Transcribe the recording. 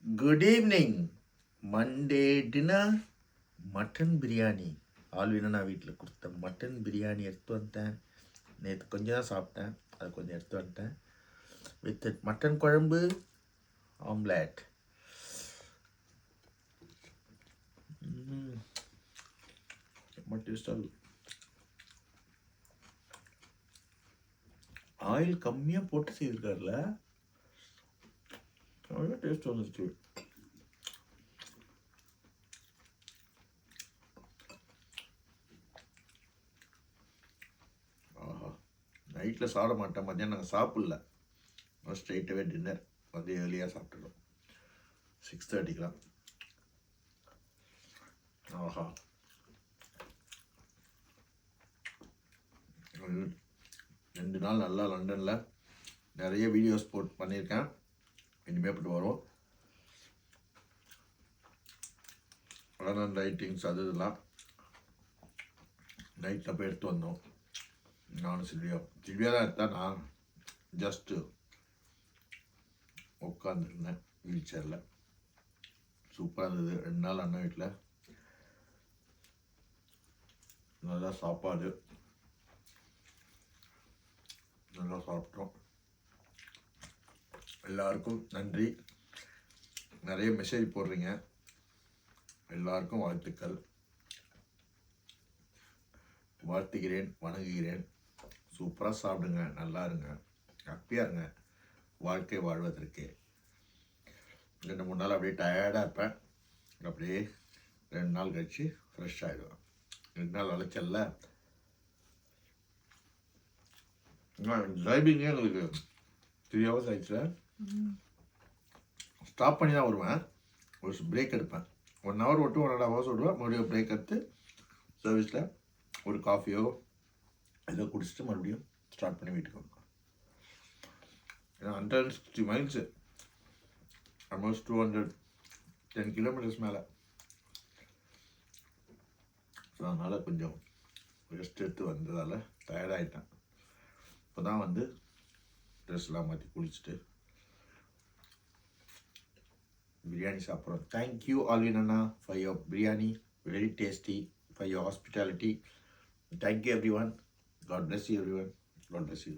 Good evening. Monday dinner mutton biryani. Alvina வீட்டில் கொடுத்த mutton biryani எடுத்து வந்துட்டேன். நேற்று கொஞ்சம் தான் சாப்பிட்டேன், அது கொஞ்சம் எடுத்து வந்துட்டேன். வித் மட்டன் குழம்பு, ஆம்லேட். ரொம்ப டேஸ்டாக இருக்கும். ஆயில் கம்மியாக போட்டு செய்திருக்காருல, நல்லா டேஸ்ட் வந்துருச்சு. ஆஹா, நைட்டில் சாப்பிட மாட்டேன், மத்தியானம் நாங்கள் சாப்பிடல, ஸ்ட்ரெயிட்டாகவே டின்னர் வந்து ஏர்லியாக சாப்பிட்டுறோம், 6:30க்கெலாம். ஆஹா, 2 நாள் நல்லா லண்டனில் நிறைய வீடியோஸ் பண்ணியிருக்கேன். இனிமேல் போட்டு வரும் லண்டன் ரைட்டிங்ஸ், அது இதெல்லாம் நைட்டில் போய் எடுத்து வந்தோம். நானும் சில்வியா தான் எடுத்தேன். நான் ஜஸ்ட்டு உட்காந்துருந்தேன் வீல் சேரில். சூப்பராக இருந்தது. 2 நாள் அண்ணன் வீட்டில் நல்லா சாப்பாடு, நல்லா சாப்பிட்டோம். எல்லாருக்கும் நன்றி. நிறைய மெசேஜ் போடுறீங்க, எல்லாருக்கும் வாழ்த்துக்கள். வாழ்த்துகிறேன், வணங்குகிறேன். சூப்பராக சாப்பிடுங்க, நல்லா இருங்க, ஹாப்பியாக இருங்க. வாழ்க்கை வாழ்வதற்கு 2-3 நாள் அப்படியே டயர்டாக இருப்பேன். அப்படியே 2 நாள் கழிச்சு ஃப்ரெஷ் ஆகிடுவேன். 2 நாள் அழைச்சல்ல. டிரைவிங்கே எங்களுக்கு 3 hours ஆயிடுச்சு. ஸ்டாப் பண்ணி தான் வருவேன். ஒரு பிரேக் எடுப்பேன், 1 hour விட்டு 1.5 hours விடுவேன். மறுபடியும் பிரேக் எடுத்து சர்வீஸில் ஒரு காஃபியோ ஏதோ குடிச்சிட்டு மறுபடியும் ஸ்டார்ட் பண்ணி வீட்டுக்கு வருவேன். ஏன்னா 160 miles, ஆல்மோஸ்ட் 210 kilometers மேலே. ஸோ அதனால் கொஞ்சம் ரெஸ்ட் எடுத்து வந்ததால் டயர்டாகிட்டேன். இப்போ தான் வந்து ட்ரெஸ்லாம் மாற்றி குளிச்சுட்டு பிரியாணி சாப்பிட்றோம். Thank you Alvin Anna for your biryani, very tasty, for your hospitality. Thank you every one. God bless you everyone. God bless you.